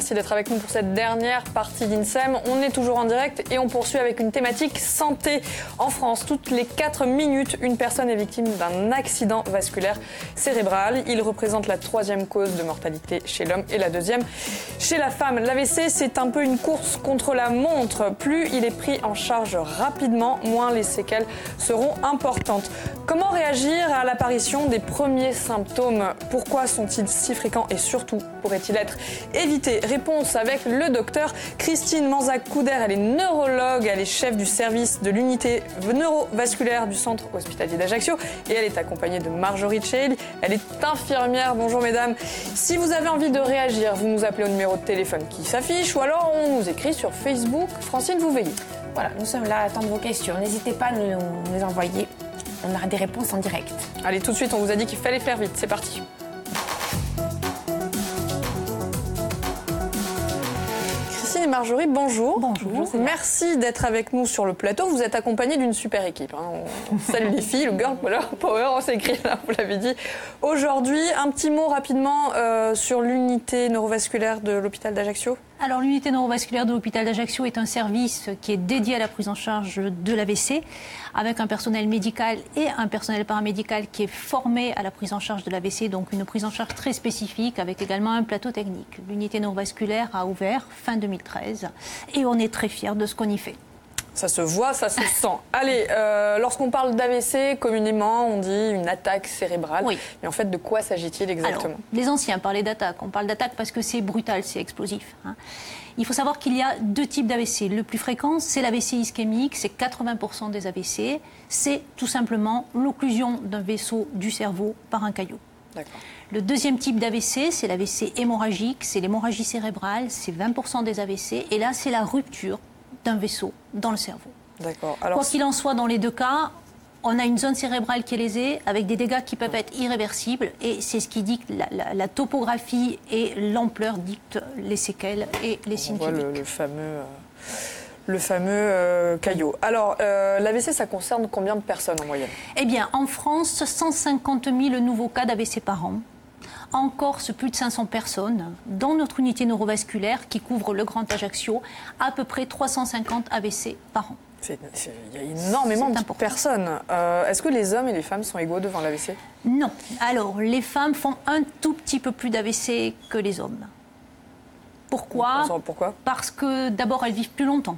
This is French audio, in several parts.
merci d'être avec nous pour cette dernière partie d'INSEM. On est toujours en direct et on poursuit avec une thématique santé. En France, toutes les 4 minutes, une personne est victime d'un accident vasculaire cérébral. Il représente la 3e cause de mortalité chez l'homme et la 2e chez la femme. L'AVC, c'est un peu une course contre la montre. Plus il est pris en charge rapidement, moins les séquelles seront importantes. Comment réagir à l'apparition des premiers symptômes? Pourquoi sont-ils si fréquents et surtout pourrait-il être évité? Réponse avec le docteur Christine Manzac-Couder. Elle est neurologue, elle est chef du service de l'unité neurovasculaire du centre hospitalier d'Ajaccio et elle est accompagnée de Marjorie Tcheil. Elle est infirmière. Bonjour mesdames. Si vous avez envie de réagir, vous nous appelez au numéro de téléphone qui s'affiche ou alors on nous écrit sur Facebook. Francine, vous veillez. Voilà, nous sommes là à attendre vos questions. N'hésitez pas à nous les envoyer. On aura des réponses en direct. Allez, tout de suite, on vous a dit qu'il fallait faire vite. C'est parti. Christine et Marjorie, bonjour. Bonjour. Merci d'être avec nous sur le plateau. Vous êtes accompagnés d'une super équipe. On salue les filles, le Girl Power, on s'est écrit là, vous l'avez dit. Aujourd'hui, un petit mot rapidement sur l'unité neurovasculaire de l'hôpital d'Ajaccio. Alors l'unité neurovasculaire de l'hôpital d'Ajaccio est un service qui est dédié à la prise en charge de l'AVC, avec un personnel médical et un personnel paramédical qui est formé à la prise en charge de l'AVC, donc une prise en charge très spécifique avec également un plateau technique. L'unité neurovasculaire a ouvert fin 2013 et on est très fiers de ce qu'on y fait. Ça se voit, ça se sent. Allez, lorsqu'on parle d'AVC, communément, on dit une attaque cérébrale. Oui. Mais en fait, de quoi s'agit-il exactement? Alors, les anciens parlaient d'attaque. On parle d'attaque parce que c'est brutal, c'est explosif. Il faut savoir qu'il y a 2 types d'AVC. Le plus fréquent, c'est l'AVC ischémique, c'est 80% des AVC. C'est tout simplement l'occlusion d'un vaisseau du cerveau par un caillot. D'accord. Le 2e type d'AVC, c'est l'AVC hémorragique, c'est l'hémorragie cérébrale, c'est 20% des AVC. Et là, c'est la rupture d'un vaisseau dans le cerveau. D'accord. Alors, quoi qu'il en soit, dans les 2 cas, on a une zone cérébrale qui est lésée avec des dégâts qui peuvent être irréversibles et c'est ce qui dit que la topographie et l'ampleur dictent les séquelles et les signes cliniques. Le fameux caillot. Alors, l'AVC, ça concerne combien de personnes en moyenne? Eh bien, en France, 150 000 nouveaux cas d'AVC par an. En Corse, plus de 500 personnes. Dans notre unité neurovasculaire qui couvre le Grand Ajaccio, à peu près 350 AVC par an. Il y a énormément de personnes. Est-ce que les hommes et les femmes sont égaux devant l'AVC? Non. Alors, les femmes font un tout petit peu plus d'AVC que les hommes. Pourquoi? Parce que d'abord, elles vivent plus longtemps.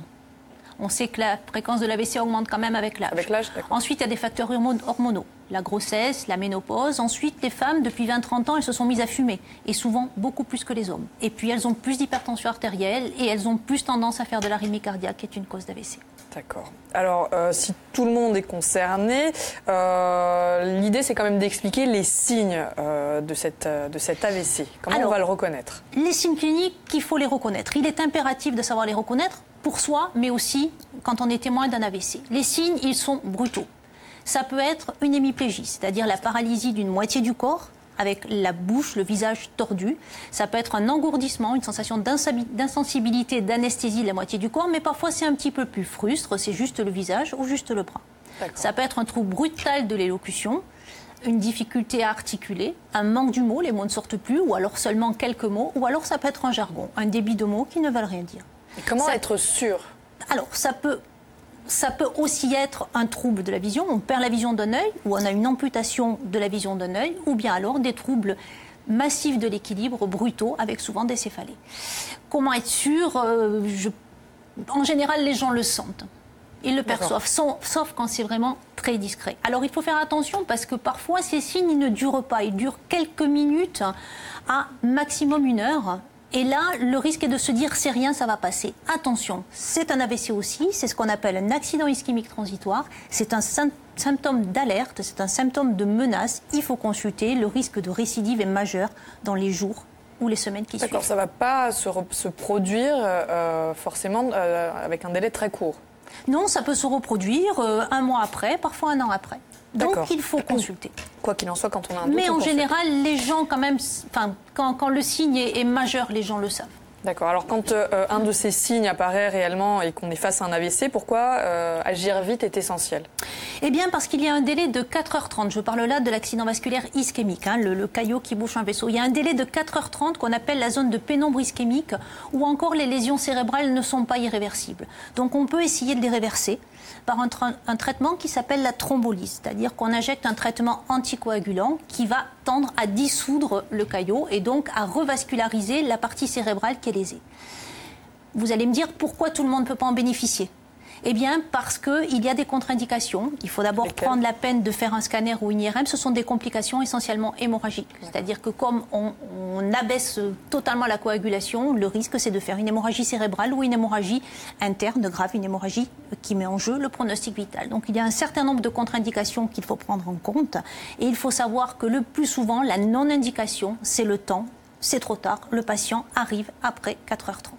On sait que la fréquence de l'AVC augmente quand même avec l'âge. Avec l'âge, d'accord. Ensuite, il y a des facteurs hormonaux. La grossesse, la ménopause. Ensuite, les femmes, depuis 20-30 ans, elles se sont mises à fumer. Et souvent, beaucoup plus que les hommes. Et puis, elles ont plus d'hypertension artérielle et elles ont plus tendance à faire de l'arythmie cardiaque, qui est une cause d'AVC. D'accord. Alors, si tout le monde est concerné, l'idée, c'est quand même d'expliquer les signes de cet AVC. Comment on va le reconnaître? Les signes cliniques, il faut les reconnaître. Il est impératif de savoir les reconnaître pour soi, mais aussi quand on est témoin d'un AVC. Les signes, ils sont brutaux. Ça peut être une hémiplégie, c'est-à-dire la paralysie d'une moitié du corps, avec la bouche, le visage tordu. Ça peut être un engourdissement, une sensation d'insensibilité, d'anesthésie de la moitié du corps, mais parfois c'est un petit peu plus frustre, c'est juste le visage ou juste le bras. Ça peut être un trouble brutal de l'élocution, une difficulté à articuler, un manque du mot, les mots ne sortent plus, ou alors seulement quelques mots, ou alors ça peut être un jargon, un débit de mots qui ne veulent rien dire. Et comment être sûr? Alors, ça peut aussi être un trouble de la vision. On perd la vision d'un œil, ou on a une amputation de la vision d'un œil, ou bien alors des troubles massifs de l'équilibre, brutaux, avec souvent des céphalées. Comment être sûr? En général, les gens le sentent. Ils le perçoivent, sauf quand c'est vraiment très discret. Alors, il faut faire attention parce que parfois, ces signes ils ne durent pas. Ils durent quelques minutes à maximum 1 heure. Et là, le risque est de se dire, c'est rien, ça va passer. Attention, c'est un AVC aussi, c'est ce qu'on appelle un accident ischémique transitoire. C'est un symptôme d'alerte, c'est un symptôme de menace. Il faut consulter, le risque de récidive est majeur dans les jours ou les semaines qui suivent. D'accord, ça ne va pas se produire forcément avec un délai très court? Non, ça peut se reproduire 1 mois après, parfois 1 an après. Donc il faut consulter. Quoi qu'il en soit, quand on a un doute, mais en général, les gens quand même, quand le signe est majeur, les gens le savent. D'accord. Alors quand un de ces signes apparaît réellement et qu'on est face à un AVC, pourquoi agir vite est essentiel? Eh bien, parce qu'il y a un délai de 4h30. Je parle là de l'accident vasculaire ischémique, le caillot qui bouche un vaisseau. Il y a un délai de 4h30 qu'on appelle la zone de pénombre ischémique, où encore les lésions cérébrales ne sont pas irréversibles. Donc, on peut essayer de les réverser par un traitement qui s'appelle la thrombolyse, c'est-à-dire qu'on injecte un traitement anticoagulant qui va tendre à dissoudre le caillot et donc à revasculariser la partie cérébrale qui est lésée. Vous allez me dire pourquoi tout le monde ne peut pas en bénéficier ? Eh bien, parce qu'il y a des contre-indications. Il faut d'abord prendre la peine de faire un scanner ou une IRM. Ce sont des complications essentiellement hémorragiques. C'est-à-dire que comme on abaisse totalement la coagulation, le risque, c'est de faire une hémorragie cérébrale ou une hémorragie interne grave, une hémorragie qui met en jeu le pronostic vital. Donc, il y a un certain nombre de contre-indications qu'il faut prendre en compte. Et il faut savoir que le plus souvent, la non-indication, c'est le temps. C'est trop tard. Le patient arrive après 4h30.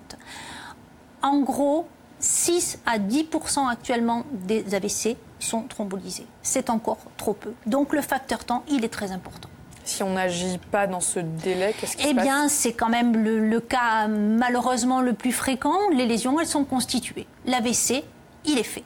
En gros, 6 à 10% actuellement des AVC sont thrombolisés. C'est encore trop peu. Donc le facteur temps, il est très important. Si on n'agit pas dans ce délai, qu'est-ce qui se passe ? Eh bien, c'est quand même le cas malheureusement le plus fréquent. Les lésions, elles sont constituées. L'AVC, il est fait.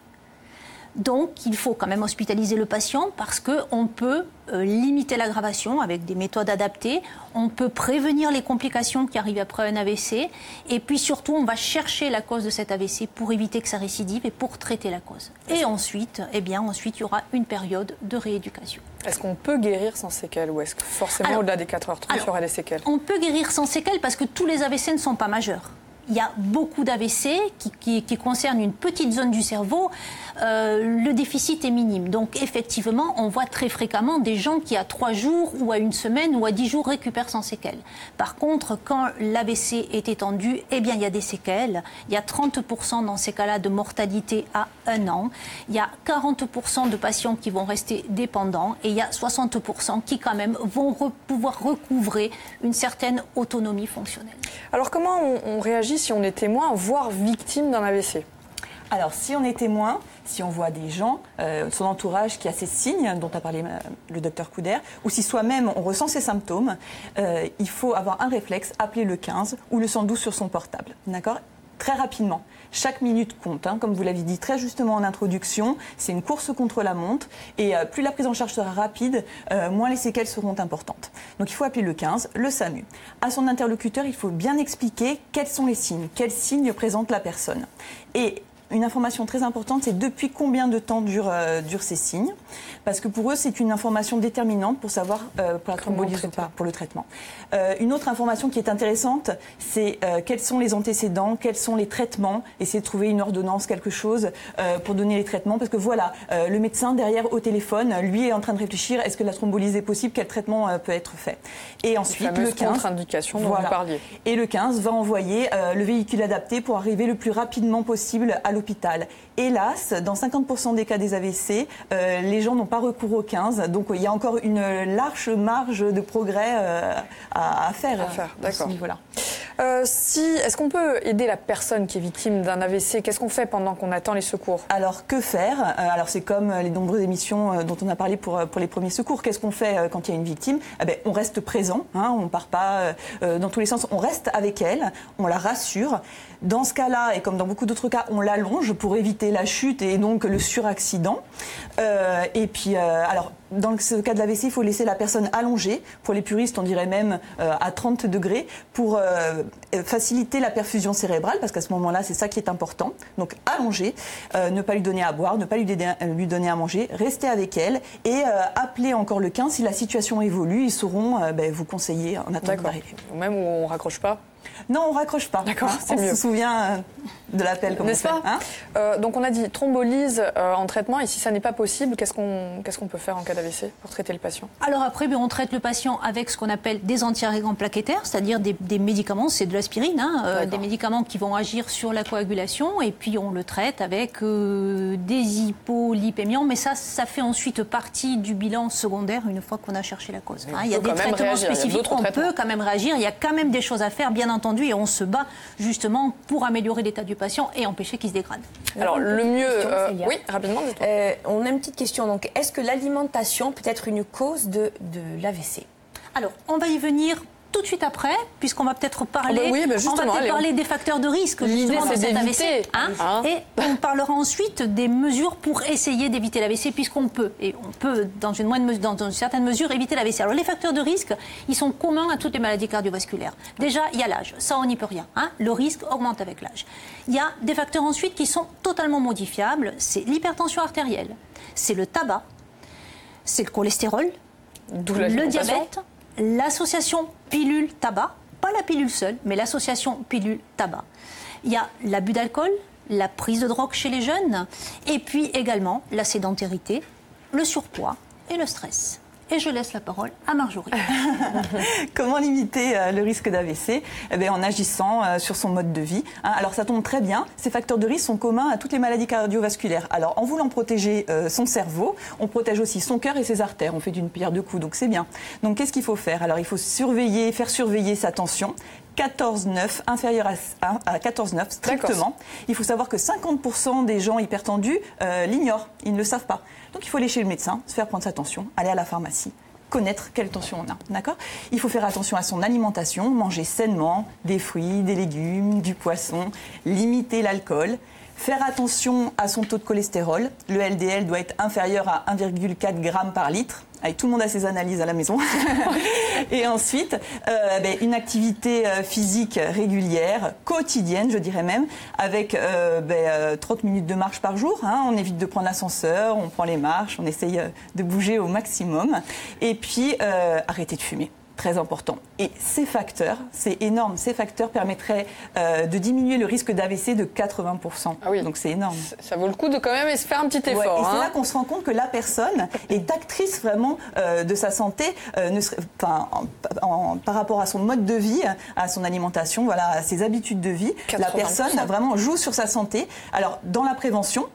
Donc, il faut quand même hospitaliser le patient parce qu'on peut limiter l'aggravation avec des méthodes adaptées. On peut prévenir les complications qui arrivent après un AVC. Et puis surtout, on va chercher la cause de cet AVC pour éviter que ça récidive et pour traiter la cause. Et ensuite, il y aura une période de rééducation. Est-ce qu'on peut guérir sans séquelles ou est-ce que forcément au-delà des 4h30, il y aura des séquelles ? On peut guérir sans séquelles parce que tous les AVC ne sont pas majeurs. Il y a beaucoup d'AVC qui concernent une petite zone du cerveau. Le déficit est minime. Donc, effectivement, on voit très fréquemment des gens qui, à 3 jours ou à 1 semaine ou à 10 jours, récupèrent sans séquelles. Par contre, quand l'AVC est étendu, eh bien, il y a des séquelles. Il y a 30% dans ces cas-là de mortalité à 1 an. Il y a 40% de patients qui vont rester dépendants. Et il y a 60% qui, quand même, vont pouvoir recouvrer une certaine autonomie fonctionnelle. Alors, comment on réagit si on est témoin, voire victime d'un AVC ? Alors, si on est témoin, si on voit des gens, son entourage qui a ces signes dont a parlé le docteur Couder, ou si soi-même on ressent ces symptômes, il faut avoir un réflexe, appeler le 15 ou le 112 sur son portable. D'accord ? Très rapidement. Chaque minute compte, comme vous l'avez dit très justement en introduction, c'est une course contre la montre et plus la prise en charge sera rapide, moins les séquelles seront importantes. Donc il faut appeler le 15, le SAMU. À son interlocuteur, il faut bien expliquer quels sont les signes, quels signes présente la personne. Et une information très importante, c'est depuis combien de temps durent ces signes. Parce que pour eux, c'est une information déterminante pour savoir pour la thrombolyse ou pas, pour le traitement. Une autre information qui est intéressante, c'est quels sont les antécédents, quels sont les traitements. Essayer de trouver une ordonnance, quelque chose pour donner les traitements. Parce que voilà, le médecin derrière au téléphone, lui est en train de réfléchir, est-ce que la thrombolyse est possible, quel traitement peut être fait. Et ensuite, le 15, contre-indication dont vous parliez. Et le 15 va envoyer le véhicule adapté pour arriver le plus rapidement possible à l'hôpital. Hélas, dans 50% des cas des AVC, les gens n'ont pas recours au 15. Donc, il y a encore une large marge de progrès à faire à ce niveau-là. Est-ce qu'on peut aider la personne qui est victime d'un AVC ? Qu'est-ce qu'on fait pendant qu'on attend les secours ? Alors, que faire ? Alors, c'est comme les nombreuses émissions dont on a parlé pour les premiers secours. Qu'est-ce qu'on fait quand il y a une victime ? On reste présent, on ne part pas dans tous les sens. On reste avec elle, on la rassure. Dans ce cas-là, et comme dans beaucoup d'autres cas, on l'allonge pour éviter la chute et donc le suraccident. Et puis, alors, dans ce cas de l'AVC, il faut laisser la personne allongée. Pour les puristes, on dirait même à 30 degrés pour faciliter la perfusion cérébrale, parce qu'à ce moment-là, c'est ça qui est important. Donc, allongée, ne pas lui donner à boire, ne pas lui donner à manger, rester avec elle et appeler encore le 15 si la situation évolue. Ils sauront vous conseiller en attendant d'arriver. Même où on ne raccroche pas ? Non, on ne raccroche pas. D'accord, c'est mieux. On se souvient de l'appel, comme n'est-ce pas donc, on a dit thrombolyse en traitement. Et si ça n'est pas possible, qu'est-ce qu'on peut faire en cas d'AVC pour traiter le patient ? Alors après, on traite le patient avec ce qu'on appelle des antiagrégants plaquettaires, c'est-à-dire des médicaments, c'est de l'aspirine, des médicaments qui vont agir sur la coagulation. Et puis, on le traite avec des hypolipémiants. Mais ça fait ensuite partie du bilan secondaire une fois qu'on a cherché la cause. Il y a des traitements spécifiques. On peut quand même réagir. Il y a quand même des choses à faire, bien entendu, et on se bat justement pour améliorer l'état du patient et empêcher qu'il se dégrade. Alors le mieux, oui, rapidement, dites-moi. On a une petite question. Donc, est-ce que l'alimentation peut être une cause de l'AVC ? Alors, on va y venir tout de suite après, puisqu'on va peut-être parler, justement, des facteurs de risque. L'idée, c'est d'éviter. Et on parlera ensuite des mesures pour essayer d'éviter l'AVC, puisqu'on peut, et on peut, dans une certaine mesure, éviter l'AVC. Alors, les facteurs de risque, ils sont communs à toutes les maladies cardiovasculaires. Déjà, il y a l'âge. Ça, on n'y peut rien. Le risque augmente avec l'âge. Il y a des facteurs ensuite qui sont totalement modifiables. C'est l'hypertension artérielle, c'est le tabac, c'est le cholestérol, le diabète, l'association pilule-tabac, pas la pilule seule, mais l'association pilule-tabac. Il y a l'abus d'alcool, la prise de drogue chez les jeunes, et puis également la sédentarité, le surpoids et le stress. Et je laisse la parole à Marjorie. Comment limiter le risque d'AVC? En agissant sur son mode de vie. Alors ça tombe très bien, ces facteurs de risque sont communs à toutes les maladies cardiovasculaires. Alors en voulant protéger son cerveau, on protège aussi son cœur et ses artères. On fait d'une pierre deux coups, donc c'est bien. Donc qu'est-ce qu'il faut faire? Alors il faut faire surveiller sa tension. 14,9, inférieur à 14,9 strictement. Il faut savoir que 50% des gens hypertendus l'ignorent, ils ne le savent pas. Donc il faut aller chez le médecin, se faire prendre sa tension, aller à la pharmacie, connaître quelle tension on a. D'accord ? Il faut faire attention à son alimentation, manger sainement, des fruits, des légumes, du poisson, limiter l'alcool. Faire attention à son taux de cholestérol. Le LDL doit être inférieur à 1,4 g par litre. Allez, tout le monde a ses analyses à la maison. Et ensuite, une activité physique régulière, quotidienne, je dirais même, avec 30 minutes de marche par jour. On évite de prendre l'ascenseur, on prend les marches, on essaye de bouger au maximum. Et puis, arrêter de fumer. Très important. Et ces facteurs, c'est énorme, ces facteurs permettraient de diminuer le risque d'AVC de 80%. Ah oui. Donc c'est énorme. Ça vaut le coup de quand même se faire un petit effort. Ouais, et c'est là qu'on se rend compte que la personne est actrice vraiment de sa santé, par rapport à son mode de vie, à son alimentation, voilà, à ses habitudes de vie. 80%. La personne vraiment joue sur sa santé. Alors dans la prévention,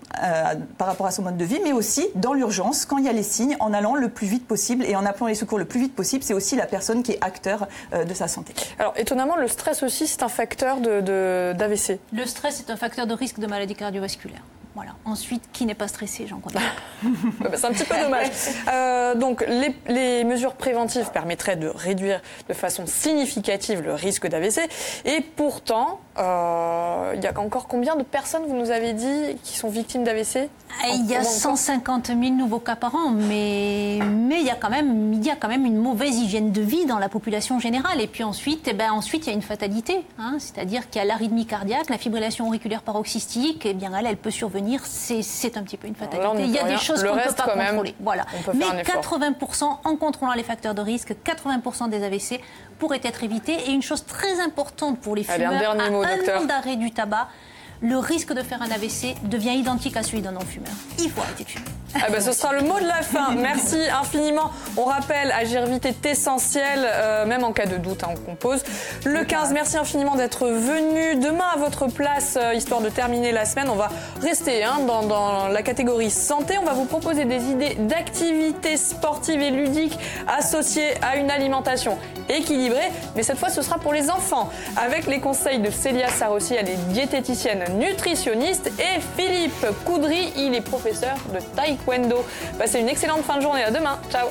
par rapport à son mode de vie, mais aussi dans l'urgence, quand il y a les signes, en allant le plus vite possible et en appelant les secours le plus vite possible, c'est aussi la personne qui est acteur de sa santé. Alors, étonnamment, le stress aussi, c'est un facteur d'AVC. Le stress est un facteur de risque de maladie cardiovasculaire. Voilà. Ensuite, qui n'est pas stressé, j'en connais. C'est un petit peu dommage. Donc, les mesures préventives permettraient de réduire de façon significative le risque d'AVC. Et pourtant, il y a encore combien de personnes, vous nous avez dit, qui sont victimes d'AVC? Il y a 150 000 nouveaux cas par an, mais il y a quand même une mauvaise hygiène de vie dans la population générale. Et puis ensuite, il y a une fatalité. C'est-à-dire qu'il y a l'arythmie cardiaque, la fibrillation auriculaire paroxystique, elle peut survenir. C'est un petit peu une fatalité. Là, il y a des choses qu'on ne peut pas contrôler. Voilà. Mais 80%, en contrôlant les facteurs de risque, 80% des AVC pourraient être évités. Et une chose très importante pour les fumeurs, un an d'arrêt du tabac, le risque de faire un AVC devient identique à celui d'un non-fumeur. Il faut arrêter de fumer. Ce sera le mot de la fin. Merci infiniment. On rappelle, agir vite est essentiel, même en cas de doute, on compose. Le 15, merci infiniment d'être venu. Demain, à votre place, histoire de terminer la semaine, on va rester dans la catégorie santé. On va vous proposer des idées d'activités sportives et ludiques associées à une alimentation équilibrée. Mais cette fois, ce sera pour les enfants. Avec les conseils de Célia Sarossi, elle est diététicienne nutritionniste, et Philippe Coudry, il est professeur de taekwondo. Passez une excellente fin de journée, à demain, ciao.